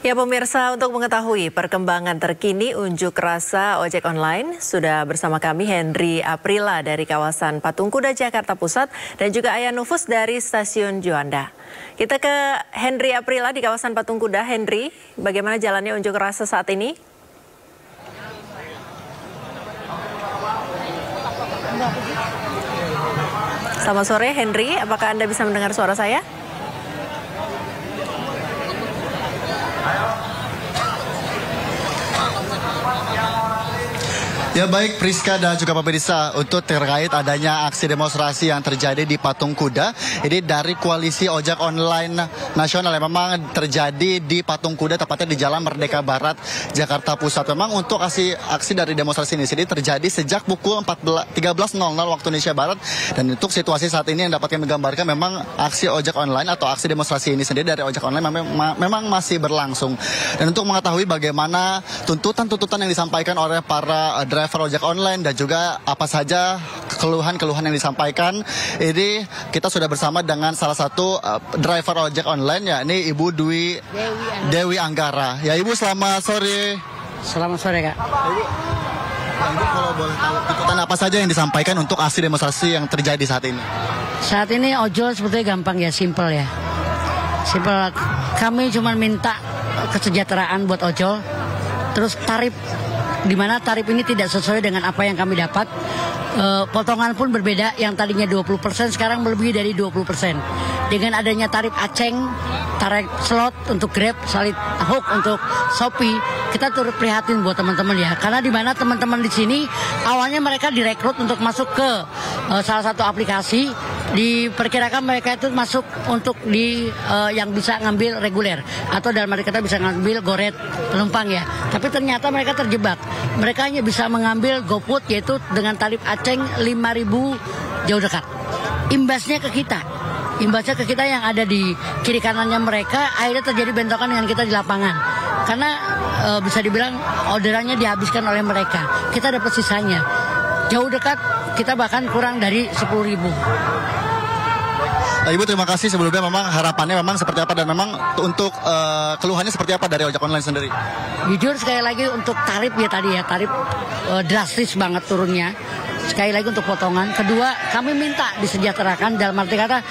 Ya pemirsa, untuk mengetahui perkembangan terkini unjuk rasa ojek online, sudah bersama kami Henry Aprila dari kawasan Patung Kuda Jakarta Pusat dan juga Ayah Nufus dari Stasiun Juanda. Kita ke Henry Aprila di kawasan Patung Kuda. Henry, bagaimana jalannya unjuk rasa saat ini? Selamat sore Henry, apakah Anda bisa mendengar suara saya? Ya baik Priska dan juga pemirsa, untuk terkait adanya aksi demonstrasi yang terjadi di Patung Kuda, ini dari Koalisi Ojek Online Nasional yang memang terjadi di Patung Kuda, tepatnya di Jalan Merdeka Barat, Jakarta Pusat. Memang untuk aksi dari demonstrasi ini sendiri terjadi sejak pukul 13.00 waktu Indonesia Barat, dan untuk situasi saat ini yang dapat kami gambarkan memang aksi ojek online atau aksi demonstrasi ini sendiri dari ojek online memang masih berlangsung. Dan untuk mengetahui bagaimana tuntutan-tuntutan yang disampaikan oleh para driver ojek online dan juga apa saja keluhan-keluhan yang disampaikan, ini kita sudah bersama dengan salah satu driver ojek online, yakni Ibu Dewi Anggara. Ya Ibu, selamat sore. Selamat sore Kak. Ibu, kalau boleh tahu tuntutan apa saja yang disampaikan untuk aksi demonstrasi yang terjadi saat ini? Saat ini ojol sebetulnya gampang ya, simpel ya. Simpel, kami cuma minta kesejahteraan buat ojol, terus tarif, di mana tarif ini tidak sesuai dengan apa yang kami dapat. Potongan pun berbeda, yang tadinya 20% sekarang melebihi dari 20%. Dengan adanya tarif aceng, tarif slot untuk Grab, salib hook untuk Shopee, kita turut prihatin buat teman-teman ya. Karena di mana teman-teman di sini awalnya mereka direkrut untuk masuk ke salah satu aplikasi, diperkirakan mereka itu masuk untuk yang bisa ngambil reguler atau dalam arti kata bisa ngambil goret penumpang ya. Tapi ternyata mereka terjebak. Mereka hanya bisa mengambil GoFood, yaitu dengan tarif aceng 5.000 jauh dekat. Imbasnya ke kita yang ada di kiri kanannya mereka, akhirnya terjadi bentrokan dengan kita di lapangan. Karena bisa dibilang orderannya dihabiskan oleh mereka, kita dapat sisanya. Jauh dekat kita bahkan kurang dari 10.000. Ibu, terima kasih sebelumnya. Memang harapannya memang seperti apa, dan memang untuk keluhannya seperti apa dari ojek online sendiri? Jujur sekali lagi untuk tarif ya tadi ya, tarif drastis banget turunnya. Sekali lagi untuk potongan. Kedua, kami minta disejahterakan dalam arti kata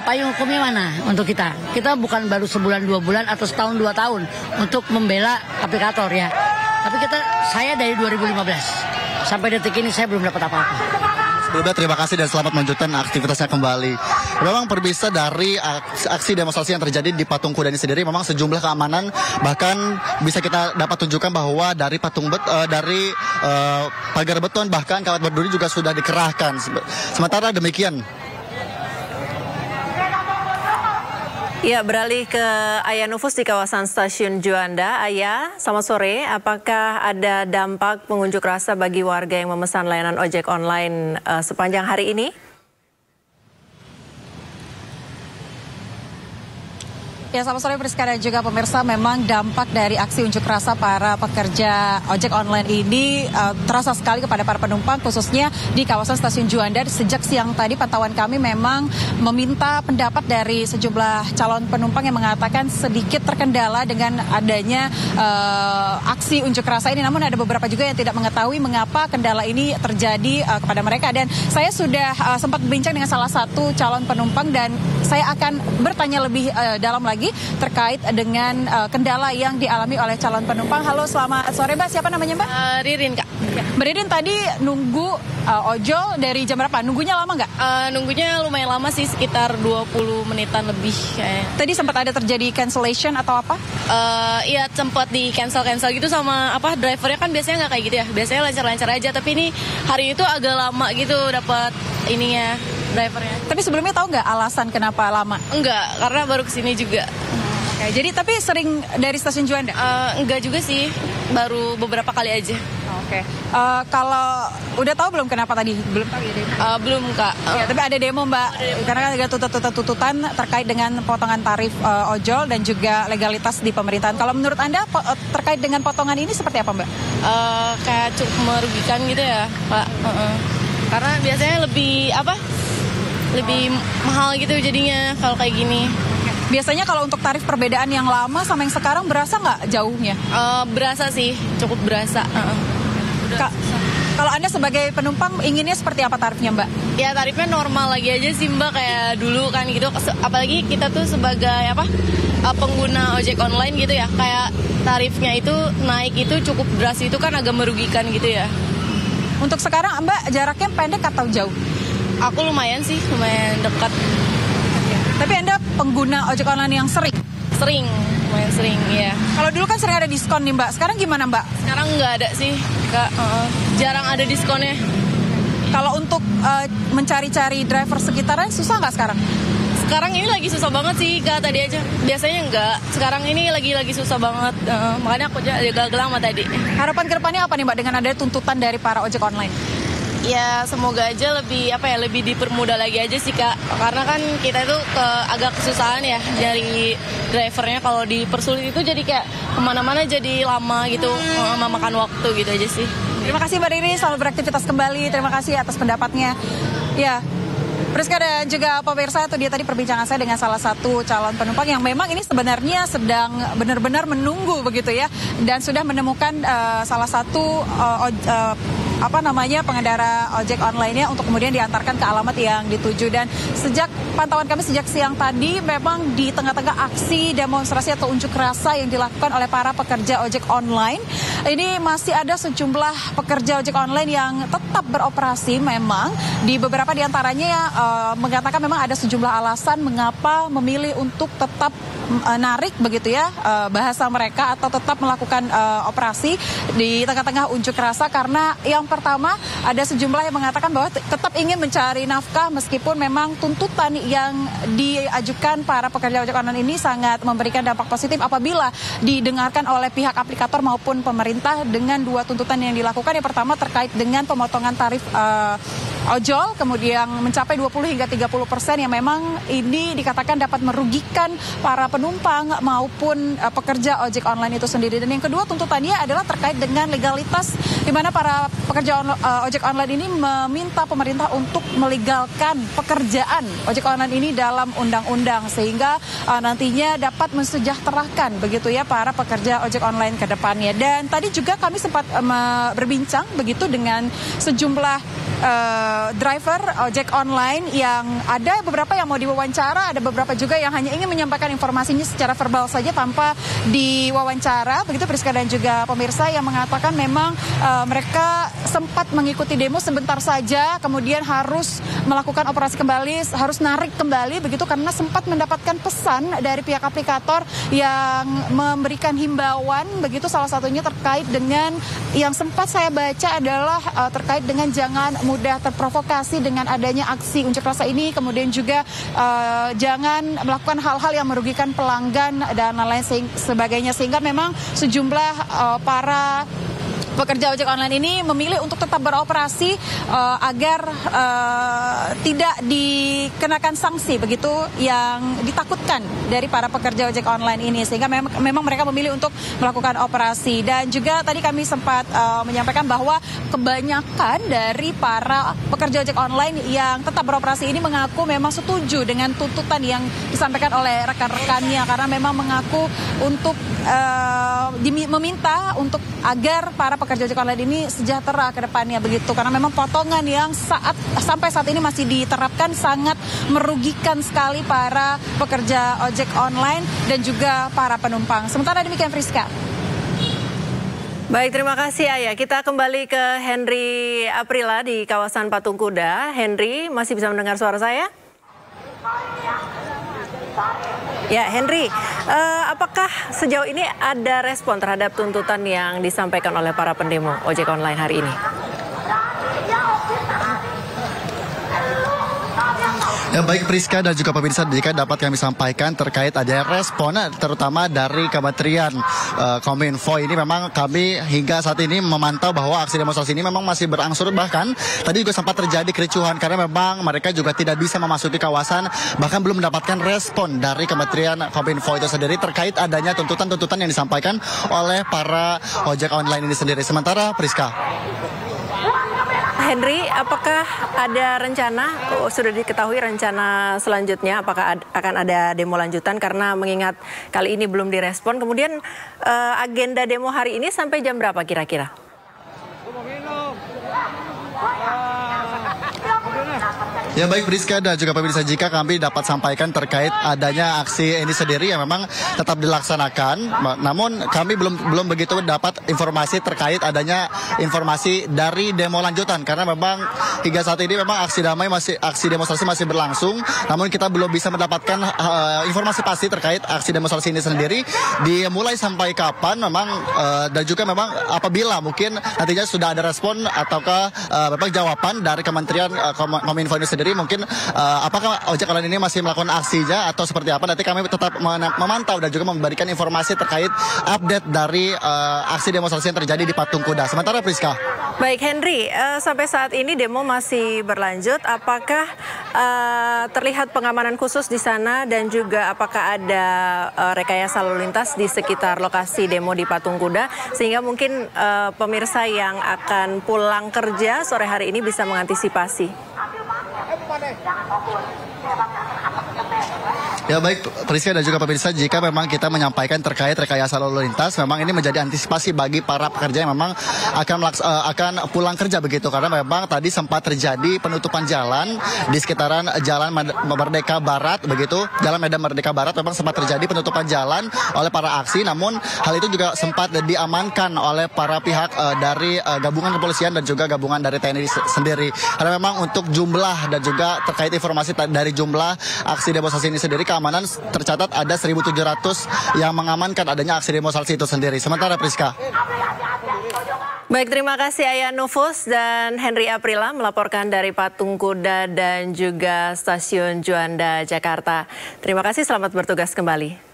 payung hukumnya mana untuk kita. Kita bukan baru sebulan 2 bulan atau setahun 2 tahun untuk membela aplikator ya. Tapi saya dari 2015 sampai detik ini saya belum dapat apa-apa. Sebelumnya terima kasih dan selamat melanjutkan aktivitasnya kembali. Memang perbisa dari aksi demonstrasi yang terjadi di Patung Kuda ini sendiri, memang sejumlah keamanan bahkan bisa kita dapat tunjukkan bahwa dari dari pagar beton bahkan kawat berduri juga sudah dikerahkan. Sementara demikian. Ya, beralih ke Ayah Nufus di kawasan Stasiun Juanda. Ayah, selamat sore. Apakah ada dampak pengunjuk rasa bagi warga yang memesan layanan ojek online sepanjang hari ini? Ya, selamat sore Priska dan juga pemirsa. Memang dampak dari aksi unjuk rasa para pekerja ojek online ini terasa sekali kepada para penumpang, khususnya di kawasan Stasiun Juanda. Sejak siang tadi pantauan kami memang meminta pendapat dari sejumlah calon penumpang yang mengatakan sedikit terkendala dengan adanya aksi unjuk rasa ini. Namun ada beberapa juga yang tidak mengetahui mengapa kendala ini terjadi kepada mereka. Dan saya sudah sempat berbincang dengan salah satu calon penumpang dan saya akan bertanya lebih dalam lagi terkait dengan kendala yang dialami oleh calon penumpang. Halo, selamat sore Mbak. Siapa namanya Mbak? Ririn Kak. Mbak Ririn, tadi nunggu ojol dari jam berapa? Nunggunya lama nggak? Nunggunya lumayan lama sih, sekitar 20 menitan lebih kayak. Tadi sempat ada terjadi cancellation atau apa? Iya, sempat di cancel gitu sama drivernya, kan biasanya nggak kayak gitu ya. Biasanya lancar-lancar aja, tapi ini hari itu agak lama gitu dapat ininya drivernya. Tapi sebelumnya tahu nggak alasan kenapa lama? Enggak, karena baru kesini juga. Oke, jadi tapi sering dari Stasiun Juanda? Enggak juga sih, baru beberapa kali aja. Oke. Kalau udah tahu belum kenapa tadi? Belum tahu ya demo? Belum Kak. Ya, tapi ada demo Mbak, karena kan ada tuntutan terkait dengan potongan tarif ojol dan juga legalitas di pemerintahan. Kalau menurut Anda terkait dengan potongan ini seperti apa Mbak? Kayak cukup merugikan gitu ya Pak. Karena biasanya lebih mahal gitu jadinya kalau kayak gini. Biasanya kalau untuk tarif perbedaan yang lama sama yang sekarang berasa nggak jauhnya? Berasa sih, cukup berasa. Kalau Anda sebagai penumpang inginnya seperti apa tarifnya, Mbak? Ya tarifnya normal lagi aja sih Mbak, kayak dulu kan gitu. Apalagi kita tuh sebagai pengguna ojek online gitu ya, kayak tarifnya itu naik itu cukup drastis, itu kan agak merugikan gitu ya. Untuk sekarang Mbak jaraknya pendek atau jauh? Aku lumayan sih, lumayan dekat. Tapi Anda pengguna ojek online yang sering? Sering, lumayan sering, ya. Kalau dulu kan sering ada diskon nih Mbak, sekarang gimana Mbak? Sekarang nggak ada sih, Kak. Jarang ada diskonnya. Kalau untuk mencari-cari driver sekitaran susah nggak sekarang? Sekarang ini lagi susah banget sih Kak, tadi aja. Biasanya enggak, sekarang ini lagi susah banget. Makanya aku jaga lama tadi. Harapan kedepannya apa nih Mbak dengan ada tuntutan dari para ojek online? Ya semoga aja lebih dipermudah lagi aja sih Kak. Karena kan kita itu agak kesusahan ya dari drivernya, kalau dipersulit itu jadi kayak kemana-mana jadi lama gitu, memakan waktu gitu aja sih. Terima kasih Mbak Riri, selamat beraktivitas kembali. Terima kasih atas pendapatnya. Ya, Priska dan juga pemirsa, itu dia tadi perbincangan saya dengan salah satu calon penumpang yang memang ini sebenarnya sedang benar-benar menunggu begitu ya, dan sudah menemukan salah satu pengendara ojek online-nya untuk kemudian diantarkan ke alamat yang dituju. Dan sejak pantauan kami sejak siang tadi, memang di tengah-tengah aksi demonstrasi atau unjuk rasa yang dilakukan oleh para pekerja ojek online, ini masih ada sejumlah pekerja ojek online yang tetap beroperasi. Memang di beberapa diantaranya mengatakan memang ada sejumlah alasan mengapa memilih untuk tetap narik begitu ya, bahasa mereka, atau tetap melakukan operasi di tengah-tengah unjuk rasa. Karena yang pertama, ada sejumlah yang mengatakan bahwa tetap ingin mencari nafkah meskipun memang tuntutan yang diajukan para pekerja ojek online ini sangat memberikan dampak positif apabila didengarkan oleh pihak aplikator maupun pemerintah dengan dua tuntutan yang dilakukan. Yang pertama terkait dengan pemotongan tarif ojol, kemudian mencapai 20 hingga 30% yang memang ini dikatakan dapat merugikan para penumpang maupun pekerja ojek online itu sendiri. Dan yang kedua tuntutannya adalah terkait dengan legalitas, di mana para pekerja ojek online ini meminta pemerintah untuk melegalkan pekerjaan ojek online ini dalam undang-undang, sehingga nantinya dapat mensejahterakan begitu ya para pekerja ojek online ke depannya. Dan tadi juga kami sempat berbincang begitu dengan sejumlah driver ojek online yang ada beberapa yang mau diwawancara, ada beberapa juga yang hanya ingin menyampaikan informasinya secara verbal saja tanpa diwawancara, begitu Priska dan juga pemirsa, yang mengatakan memang mereka sempat mengikuti demo sebentar saja, kemudian harus melakukan operasi kembali, harus narik kembali begitu karena sempat mendapatkan pesan dari pihak aplikator yang memberikan himbauan begitu, salah satunya terkait dengan yang sempat saya baca adalah terkait dengan jangan mudah terprovokasi dengan adanya aksi unjuk rasa ini, kemudian juga jangan melakukan hal-hal yang merugikan pelanggan dan lain-lain sebagainya, sehingga memang sejumlah para pekerja ojek online ini memilih untuk tetap beroperasi agar tidak dikenakan sanksi begitu yang ditakutkan dari para pekerja ojek online ini, sehingga memang mereka memilih untuk melakukan operasi. Dan juga tadi kami sempat menyampaikan bahwa kebanyakan dari para pekerja ojek online yang tetap beroperasi ini mengaku memang setuju dengan tuntutan yang disampaikan oleh rekan-rekannya, karena memang mengaku untuk meminta untuk agar para pekerja ojek online ini sejahtera ke depannya begitu, karena memang potongan yang sampai saat ini masih diterapkan sangat merugikan sekali para pekerja ojek online dan juga para penumpang. Sementara demikian Friska. Baik, terima kasih Ayah. Kita kembali ke Henry Aprila di kawasan Patung Kuda. Henry, masih bisa mendengar suara saya? Ya, Henry, apakah sejauh ini ada respon terhadap tuntutan yang disampaikan oleh para pendemo ojek online hari ini? Ya, baik Priska dan juga pemirsa, jika dapat kami sampaikan terkait ada respon terutama dari Kementerian Kominfo ini, memang kami hingga saat ini memantau bahwa aksi demonstrasi ini memang masih berangsur, bahkan tadi juga sempat terjadi kericuhan karena memang mereka juga tidak bisa memasuki kawasan, bahkan belum mendapatkan respon dari Kementerian Kominfo itu sendiri terkait adanya tuntutan-tuntutan yang disampaikan oleh para ojek online ini sendiri. Sementara Priska. Henry, apakah ada rencana, sudah diketahui rencana selanjutnya, apakah akan ada demo lanjutan karena mengingat kali ini belum direspon, kemudian agenda demo hari ini sampai jam berapa kira-kira? Ya baik Priska dan juga pemirsa, jika kami dapat sampaikan terkait adanya aksi ini sendiri yang memang tetap dilaksanakan, namun kami belum begitu dapat informasi terkait adanya informasi dari demo lanjutan karena memang hingga saat ini memang aksi demonstrasi masih berlangsung, namun kita belum bisa mendapatkan informasi pasti terkait aksi demonstrasi ini sendiri dimulai sampai kapan memang dan juga memang apabila mungkin nantinya sudah ada respon ataukah memang jawaban dari Kementerian Kominfo ini sendiri, mungkin apakah ojek online ini masih melakukan aksinya atau seperti apa, nanti kami tetap memantau dan juga memberikan informasi terkait update dari aksi demonstrasi yang terjadi di Patung Kuda. Sementara Priska. Baik Henry, sampai saat ini demo masih berlanjut, apakah terlihat pengamanan khusus di sana dan juga apakah ada rekayasa lalu lintas di sekitar lokasi demo di Patung Kuda sehingga mungkin pemirsa yang akan pulang kerja sore hari ini bisa mengantisipasi? Ya baik Priska dan juga pemirsa, jika memang kita menyampaikan terkait rekayasa lalu lintas, memang ini menjadi antisipasi bagi para pekerja yang memang akan pulang kerja begitu, karena memang tadi sempat terjadi penutupan jalan di sekitaran Jalan Merdeka Barat begitu, Jalan Medan Merdeka Barat memang sempat terjadi penutupan jalan oleh para aksi, namun hal itu juga sempat diamankan oleh para pihak dari gabungan kepolisian dan juga gabungan dari TNI sendiri. Karena memang untuk jumlah dan juga terkait informasi dari jumlah aksi demonstrasi ini sendiri, keamanan tercatat ada 1.700 yang mengamankan adanya aksi demonstrasi itu sendiri. Sementara Priska. Baik, terima kasih Ayah Nufus dan Henry Aprila melaporkan dari Patung Kuda dan juga Stasiun Juanda, Jakarta. Terima kasih, selamat bertugas kembali.